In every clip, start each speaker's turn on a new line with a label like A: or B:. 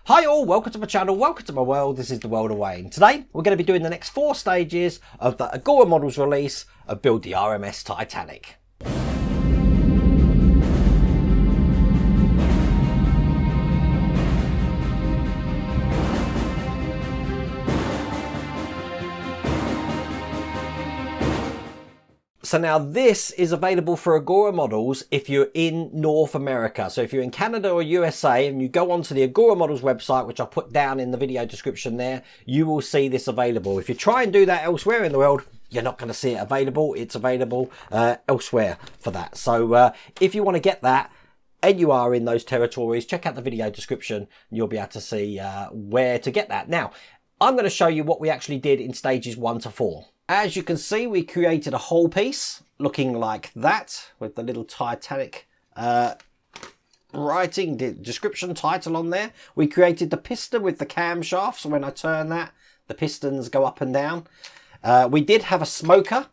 A: Hi all, welcome to my channel, welcome to my world. This is the world of Wayne. Today we're going to be doing the next 4 stages of the Agora models release of Build the RMS Titanic. So now this is available for Agora models if you're in North America. So if you're in Canada or USA and you go onto the Agora models website, which I'll put down in the video description there, you will see this available. If you try and do that elsewhere in the world, you're not going to see it available. It's available elsewhere for that. So if you want to get that and you are in those territories, check out the video description and you'll be able to see where to get that. Now, I'm going to show you what we actually did in stages 1 to 4. As you can see, we created a whole piece looking like that with the little Titanic writing, description, title on there. We created the piston with the camshaft, so when I turn that, the pistons go up and down. We did have a smoker,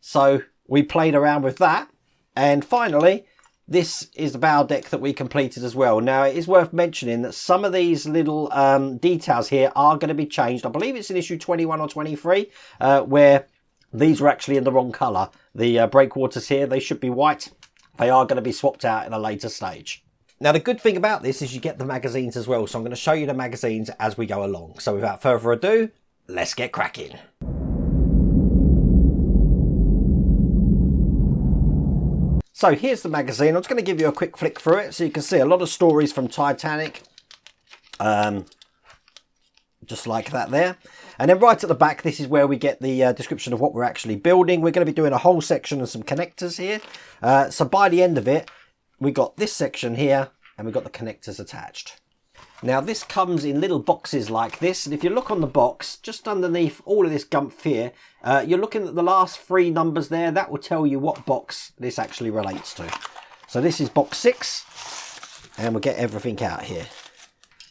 A: so we played around with that. And finally, this is the bow deck that we completed as well. Now, it is worth mentioning that some of these little details here are going to be changed. I believe it's in issue 21 or 23, where these were actually in the wrong colour. The breakwaters here, they should be white. They are going to be swapped out in a later stage. Now, the good thing about this is you get the magazines as well. So I'm going to show you the magazines as we go along. So without further ado, let's get cracking. So here's the magazine. I'm just going to give you a quick flick through it so you can see a lot of stories from Titanic. Just like that there. And then right at the back, this is where we get the description of what we're actually building. We're going to be doing a whole section of some connectors here. So by the end of it, we got this section here and we've got the connectors attached. Now this comes in little boxes like this, and if you look on the box, just underneath all of this gumph here, you're looking at the last 3 numbers there. That will tell you what box this actually relates to. So this is box 6, and we'll get everything out here.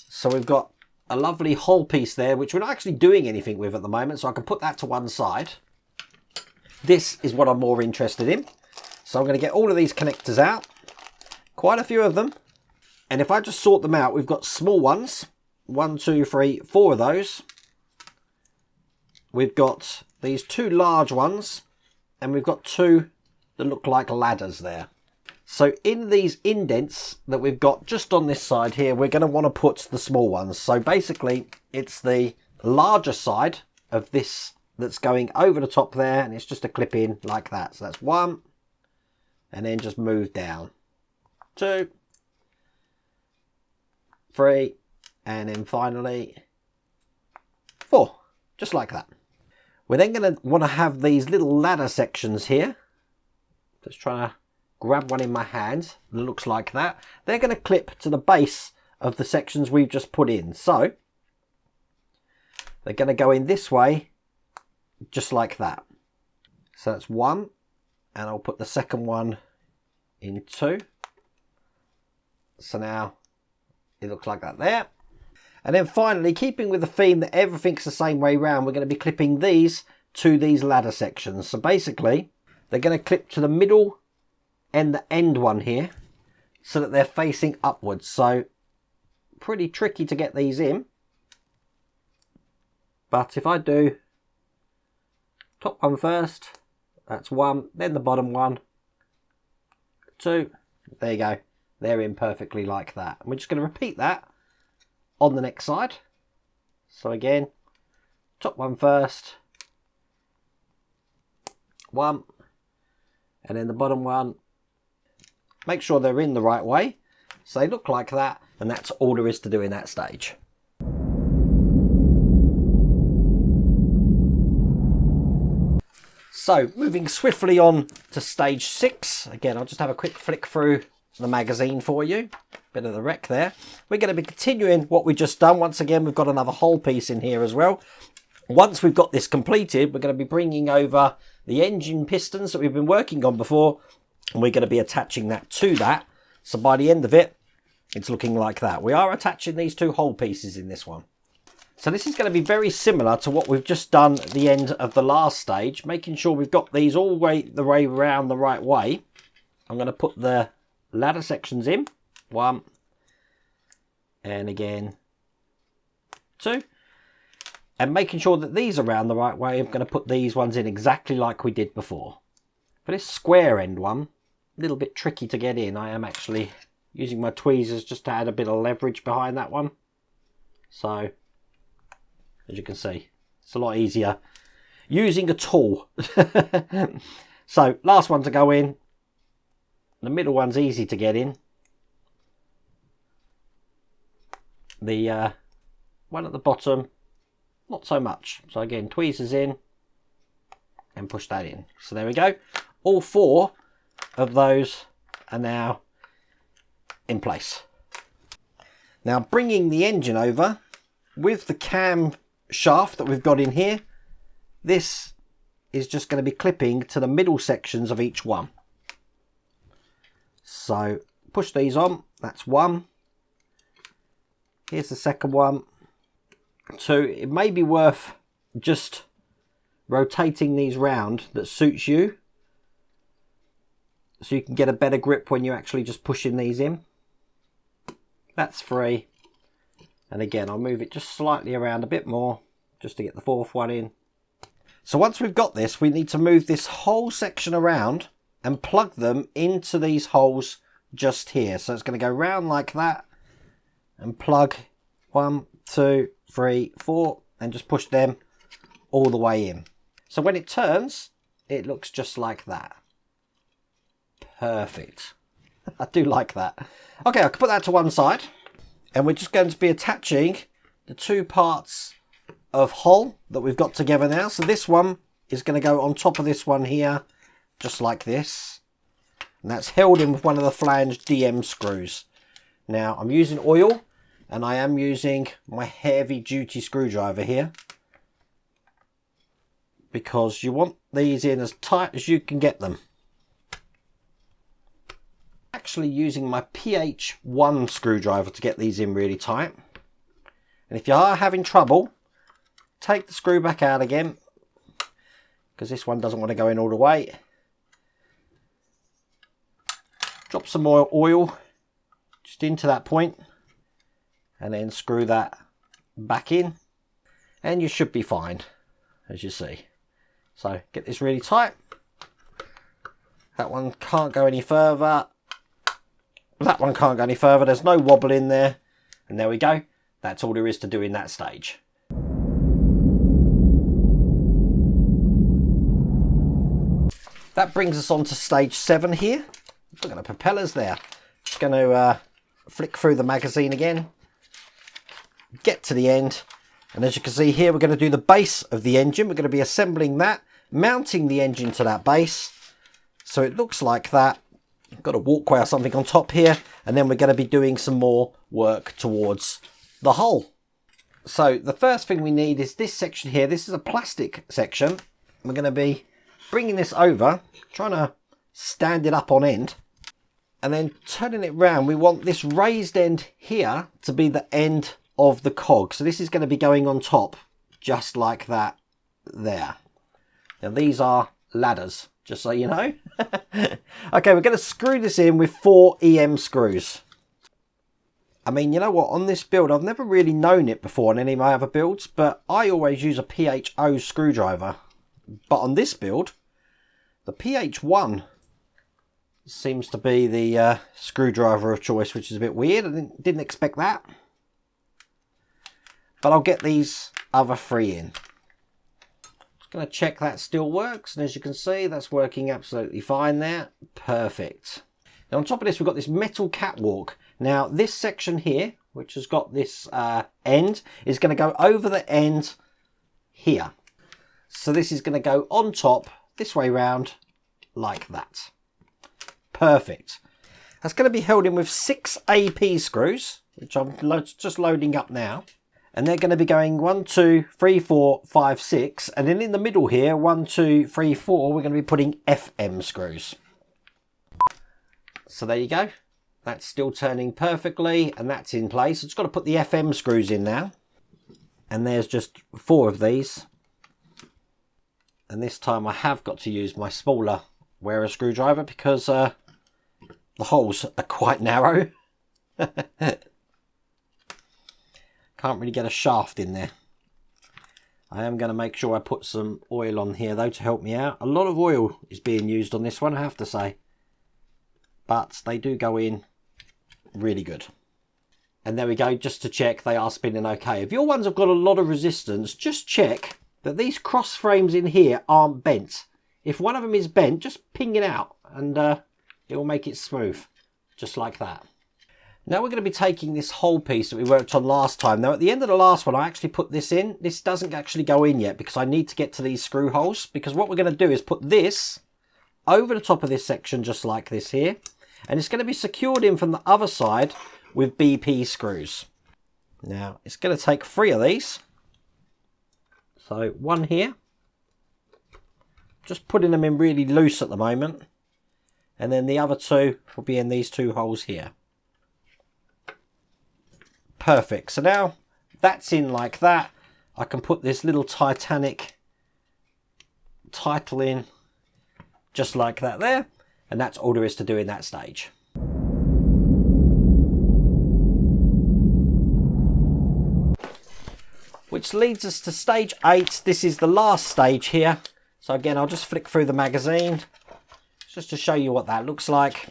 A: So we've got a lovely whole piece there, which we're not actually doing anything with at the moment, so I can put that to one side. This is what I'm more interested in. So I'm going to get all of these connectors out, quite a few of them. And if I just sort them out, we've got small ones, 1, 2, 3, 4 of those. We've got these 2 large ones, and we've got 2 that look like ladders there. So in these indents that we've got just on this side here, we're going to want to put the small ones. So basically, it's the larger side of this that's going over the top there, and it's just a clip in like that. So that's 1, and then just move down. 2. 3, and then finally 4, just like that. We're then going to want to have these little ladder sections here. Just trying to grab one in my hand that looks like that. They're going to clip to the base of the sections we've just put in. So they're going to go in this way, just like that. So that's 1, and I'll put the second one in 2. So now it looks like that there. And then finally, keeping with the theme that everything's the same way round, we're going to be clipping these to these ladder sections. So basically, they're going to clip to the middle and the end one here so that they're facing upwards. So pretty tricky to get these in. But if I do top one first, that's 1, then the bottom one, 2, there you go. They're in perfectly like that. And we're just going to repeat that on the next side. So again, top one first, 1, and then the bottom one. Make sure they're in the right way. So they look like that, and that's all there is to do in that stage. So moving swiftly on to stage 6. Again, I'll just have a quick flick through the magazine for you. Bit of the wreck there. We're going to be continuing what we just done. Once again, we've got another whole piece in here as well. Once we've got this completed, we're going to be bringing over the engine pistons that we've been working on before, and we're going to be attaching that to that. So by the end of it, it's looking like that. We are attaching these 2 whole pieces in this one. So this is going to be very similar to what we've just done at the end of the last stage, making sure we've got these all the way around the right way. I'm going to put the ladder sections in, 1, and again 2. And making sure that these are round the right way, I'm going to put these ones in exactly like we did before. For this square end one, a little bit tricky to get in. I am actually using my tweezers just to add a bit of leverage behind that one. So, as you can see, it's a lot easier using a tool. So, last one to go in. The middle one's easy to get in. The one at the bottom, not so much. So again, tweezers in and push that in. So there we go. All 4 of those are now in place. Now bringing the engine over with the cam shaft that we've got in here, this is just going to be clipping to the middle sections of each one. So push these on. That's 1. Here's the second one. 2. It may be worth just rotating these round that suits you, so you can get a better grip when you're actually just pushing these in. That's 3. And again, I'll move it just slightly around a bit more just to get the 4th one in. So once we've got this, we need to move this whole section around and plug them into these holes just here. So it's going to go round like that and plug 1, 2, 3, 4 and just push them all the way in. So when it turns, it looks just like that. Perfect. I do like that. Okay, I can put that to one side, and we're just going to be attaching the 2 parts of hull that we've got together now. So this one is going to go on top of this one here, just like this, and that's held in with one of the flange DM screws. Now I'm using oil, and I am using my heavy duty screwdriver here, because you want these in as tight as you can get them. Actually using my PH1 screwdriver to get these in really tight. And if you are having trouble, take the screw back out again, because this one doesn't want to go in all the way. Drop some more oil just into that point, and then screw that back in, and you should be fine, as you see. So get this really tight. That one can't go any further. That one can't go any further. There's no wobble in there. And there we go. That's all there is to do in that stage. That brings us on to stage 7 here. Look at the propellers there. Just going to flick through the magazine again. Get to the end. And as you can see here, we're going to do the base of the engine. We're going to be assembling that, mounting the engine to that base. So it looks like that. Got a walkway or something on top here, and then we're going to be doing some more work towards the hull. So the first thing we need is this section here. This is a plastic section. We're going to be bringing this over, trying to stand it up on end, and then turning it round. We want this raised end here to be the end of the cog. So this is going to be going on top, just like that there. Now these are ladders, just so you know. Okay, we're going to screw this in with 4 EM screws. I mean, you know what, on this build, I've never really known it before on any of my other builds, but I always use a PHO screwdriver. But on this build, the PH1 seems to be the screwdriver of choice, which is a bit weird. I didn't expect that. But I'll get these other 3 in. Going to check that still works, and as you can see, that's working absolutely fine there. Perfect. Now on top of this, we've got this metal catwalk. Now this section here, which has got this end, is going to go over the end here. So this is going to go on top this way round like that. Perfect. That's going to be held in with 6 AP screws, which I'm just loading up now. And they're going to be going 1, 2, 3, 4, 5, 6. And then in the middle here, 1, 2, 3, 4, we're going to be putting FM screws. So there you go. That's still turning perfectly, and that's in place. I've just got to put the FM screws in now. And there's just 4 of these. And this time I have got to use my smaller wearer screwdriver because the holes are quite narrow. Can't really get a shaft in there. I am going to make sure I put some oil on here though to help me out. A lot of oil is being used on this one, I have to say. But they do go in really good. And there we go, just to check they are spinning okay. If your ones have got a lot of resistance, just check that these cross frames in here aren't bent. If one of them is bent, just ping it out and it will make it smooth, just like that. Now we're going to be taking this whole piece that we worked on last time. Now at the end of the last one I actually put this in. This doesn't actually go in yet because I need to get to these screw holes. Because what we're going to do is put this over the top of this section just like this here. And it's going to be secured in from the other side with BP screws. Now it's going to take 3 of these. So one here. Just putting them in really loose at the moment. And then the other 2 will be in these 2 holes here. Perfect. So now that's in like that. I can put this little Titanic title in just like that there. And that's all there is to do in that stage. Which leads us to stage 8. This is the last stage here. So again, I'll just flick through the magazine just to show you what that looks like.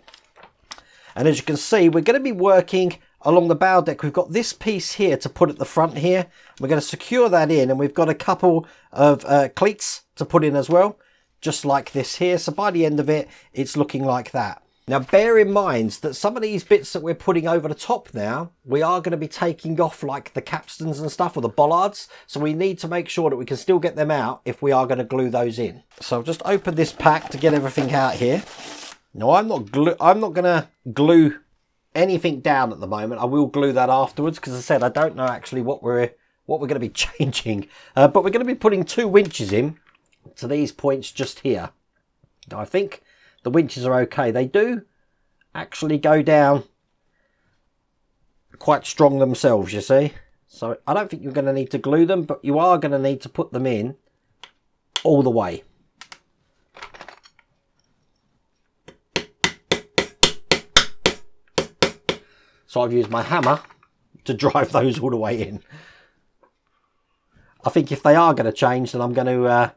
A: And as you can see, we're going to be working along the bow deck. We've got this piece here to put at the front here. We're going to secure that in, and we've got a couple of cleats to put in as well, just like this here. So by the end of it, it's looking like that. Now bear in mind that some of these bits that we're putting over the top now, we are going to be taking off like the capstans and stuff, or the bollards. So we need to make sure that we can still get them out if we are going to glue those in. So I'll just open this pack to get everything out here. Now I'm not going to glue anything down at the moment. I will glue that afterwards because, as I said, I don't know actually what we're going to be changing. But we're going to be putting 2 winches in to these points just here. Now, I think the winches are okay. They do actually go down quite strong themselves, you see. So I don't think you're going to need to glue them, but you are going to need to put them in all the way. So I've used my hammer to drive those all the way in. I think if they are going to change, then I'm going to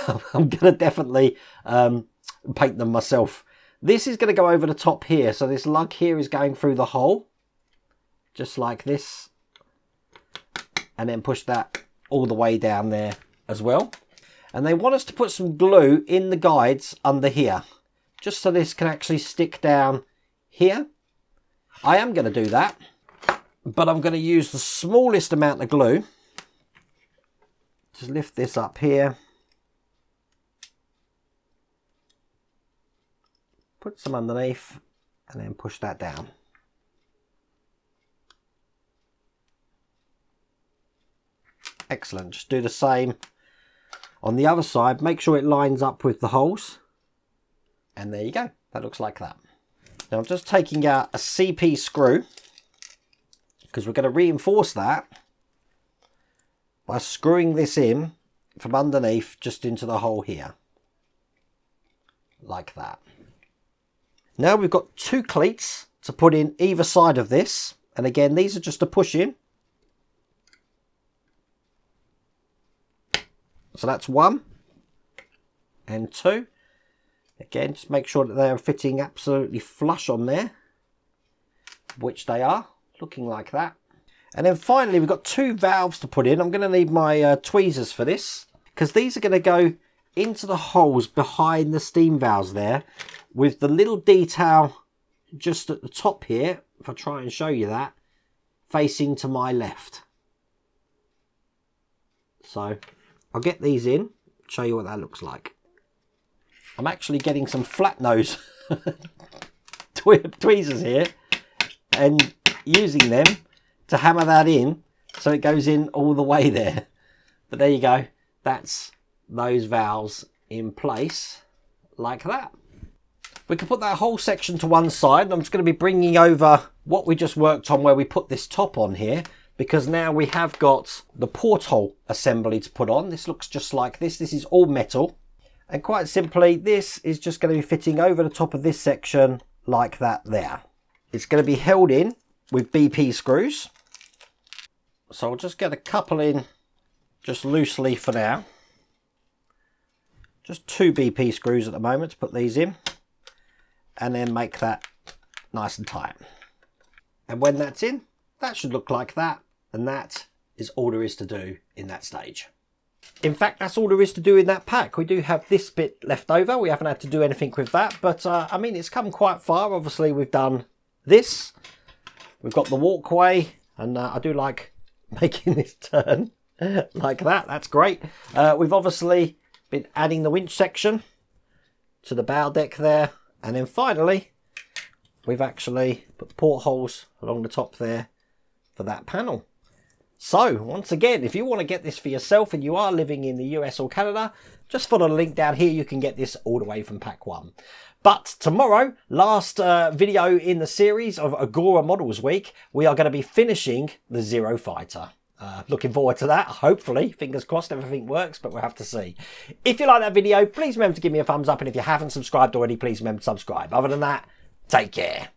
A: I'm going to definitely paint them myself. This is going to go over the top here. So this lug here is going through the hole, just like this. And then push that all the way down there as well. And they want us to put some glue in the guides under here, just so this can actually stick down here. I am going to do that, but I'm going to use the smallest amount of glue. Just lift this up here. Put some underneath and then push that down. Excellent. Just do the same on the other side. Make sure it lines up with the holes. And there you go. That looks like that. Now I'm just taking out a CP screw because we're going to reinforce that by screwing this in from underneath just into the hole here. Like that. Now we've got 2 cleats to put in either side of this. And again, these are just a push in. So that's 1 and 2. Again, just make sure that they are fitting absolutely flush on there, which they are, looking like that. And then finally, we've got 2 valves to put in. I'm going to need my tweezers for this, because these are going to go into the holes behind the steam valves there, with the little detail just at the top here, if I try and show you that, facing to my left. So I'll get these in, show you what that looks like. I'm actually getting some flat nose tweezers here and using them to hammer that in so it goes in all the way there. But there you go. That's those valves in place like that. We can put that whole section to one side. And I'm just going to be bringing over what we just worked on where we put this top on here, because now we have got the porthole assembly to put on. This looks just like this. This is all metal. And quite simply, this is just going to be fitting over the top of this section like that there. It's going to be held in with BP screws, So I'll just get a couple in just loosely for now. Just 2 BP screws at the moment to put these in, and then make that nice and tight. And when that's in, that should look like that, and that is all there is to do in that stage. In fact, that's all there is to do in that pack. We do have this bit left over. We haven't had to do anything with that, but I mean, it's come quite far. Obviously, we've done this. We've got the walkway, and I do like making this turn like that. That's great. We've obviously been adding the winch section to the bow deck there, and then finally we've actually put the portholes along the top there for that panel. So once again, if you want to get this for yourself and you are living in the US or Canada, just follow the link down here. You can get this all the way from pack 1. But tomorrow, last video in the series of Agora Models Week, we are going to be finishing the Zero Fighter. Looking forward to that. Hopefully, fingers crossed, everything works, but we'll have to see. If you like that video, please remember to give me a thumbs up. And if you haven't subscribed already, please remember to subscribe. Other than that, take care.